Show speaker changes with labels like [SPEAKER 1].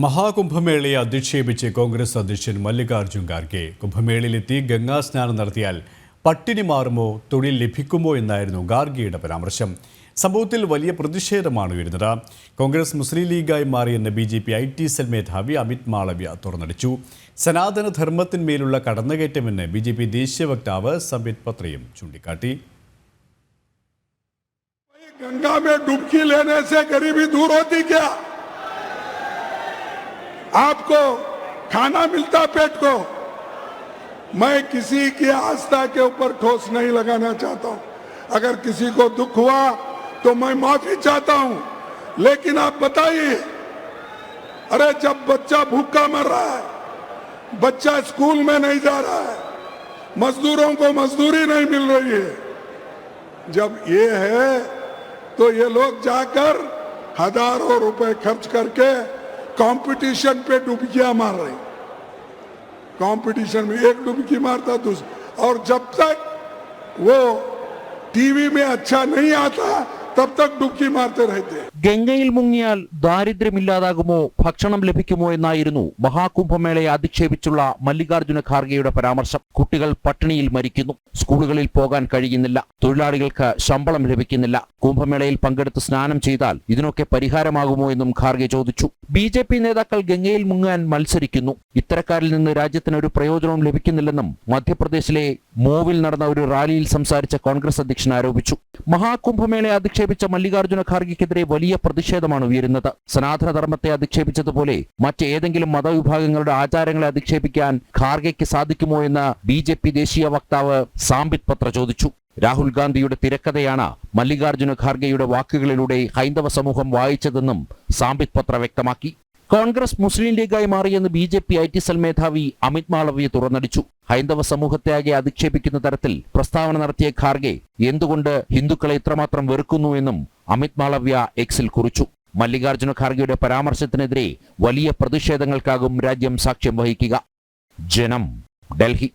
[SPEAKER 1] മഹാകുംഭമേളയെ അധിക്ഷേപിച്ച് കോൺഗ്രസ് അധ്യക്ഷൻ മല്ലികാർജ്ജുൻ ഖാർഗെ കുംഭമേളയിലെത്തി ഗംഗാസ്നാനം നടത്തിയാൽ പട്ടിണി മാറുമോ, തൊഴിൽ ലഭിക്കുമോ എന്നായിരുന്നു ഖാർഗെയുടെ പരാമർശം. സംഭവത്തിൽ വലിയ പ്രതിഷേധമാണ് ഉയരുന്നത്. കോൺഗ്രസ് മുസ്ലിം ലീഗായി മാറിയെന്ന് BJP IT സെൽ മേധാവി അമിത് മാളവ്യ തുറന്നടിച്ചു. സനാതനധർമ്മത്തിന്മേലുള്ള കടന്നുകയറ്റമെന്ന് BJP ദേശീയ വക്താവ് സംബിത് പത്രയും ചൂണ്ടിക്കാട്ടി.
[SPEAKER 2] गंगा में डुबकी लेने से गरीबी दूर होती क्या? आपको खाना मिलता पेट को? मैं किसी की आस्था के ऊपर ठोस नहीं लगाना चाहता हूं. अगर किसी को दुख हुआ तो मैं माफी चाहता हूं, लेकिन आप बताइए, अरे जब बच्चा भूखा मर रहा है, बच्चा स्कूल में नहीं जा रहा है, मजदूरों को मजदूरी नहीं मिल रही है, जब ये है तो ये लोग जाकर हजारों रुपए खर्च करके कंपटीशन पे डुबकियां मार रहे. कंपटीशन में एक डुबकी मारता दूसरा, और जब तक वो टीवी में अच्छा नहीं आता तब तक डुबकी मारते रहते.
[SPEAKER 3] ഗംഗയിൽ മുങ്ങിയാൽ ദാരിദ്ര്യമില്ലാതാകുമോ, ഭക്ഷണം ലഭിക്കുമോ എന്നായിരുന്നു മഹാകുംഭമേളയെ അധിക്ഷേപിച്ചുള്ള മല്ലികാർജ്ജുന ഖാർഗെയുടെ പരാമർശം. കുട്ടികൾ പട്ടിണിയിൽ മരിക്കുന്നു, സ്കൂളുകളിൽ പോകാൻ കഴിയുന്നില്ല, തൊഴിലാളികൾക്ക് ശമ്പളം ലഭിക്കുന്നില്ല. കുംഭമേളയിൽ പങ്കെടുത്ത് സ്നാനം ചെയ്താൽ ഇതിനൊക്കെ പരിഹാരമാകുമോ എന്നും ഖാർഗെ ചോദിച്ചു. BJP നേതാക്കൾ ഗംഗയിൽ മുങ്ങാൻ മത്സരിക്കുന്നു, ഇത്തരക്കാരിൽ നിന്ന് രാജ്യത്തിന് ഒരു പ്രയോജനവും ലഭിക്കുന്നില്ലെന്നും മധ്യപ്രദേശിലെ മോവിൽ നടന്ന ഒരു റാലിയിൽ സംസാരിച്ച കോൺഗ്രസ് അധ്യക്ഷൻ ആരോപിച്ചു. മഹാകുംഭമേളയെ അധിക്ഷേപിച്ച മല്ലികാർജ്ജുന ഖാർഗെക്കെതിരെ വലിയ പ്രതിഷേധമാണ് ഉയരുന്നത്. സനാതനധർമ്മത്തെ അധിക്ഷേപിച്ചതുപോലെ മറ്റേതെങ്കിലും മതവിഭാഗങ്ങളുടെ ആചാരങ്ങളെ അധിക്ഷേപിക്കാൻ ഖാർഗെക്ക് സാധിക്കുമോ എന്ന് BJP ദേശീയ വക്താവ് സാംബിത് പത്ര ചോദിച്ചു. രാഹുൽ ഗാന്ധിയുടെ തിരക്കഥയാണ് മല്ലികാർജ്ജുന ഖാർഗെയുടെ വാക്കുകളിലൂടെ ഹൈന്ദവ സമൂഹം വായിച്ചതെന്നും സാംബിത് പത്ര വ്യക്തമാക്കി. കോൺഗ്രസ് മുസ്ലിം ലീഗായി മാറിയെന്ന് BJP IT സെൽ മേധാവി അമിത് മാളവ്യ തുറന്നടിച്ചു. ഹൈന്ദവ സമൂഹത്തെ ആകെ അധിക്ഷേപിക്കുന്ന തരത്തിൽ പ്രസ്താവന നടത്തിയ ഖാർഗെ എന്തുകൊണ്ട് ഹിന്ദുക്കളെ ഇത്രമാത്രം വെറുക്കുന്നു എന്നും അമിത് മാളവ്യ എക്സിൽ കുറിച്ചു. മല്ലികാർജ്ജുന ഖാർഗെയുടെ പരാമർശത്തിനെതിരെ വലിയ പ്രതിഷേധങ്ങൾക്കാകും രാജ്യം സാക്ഷ്യം വഹിക്കുക. ജനം, ഡൽഹി.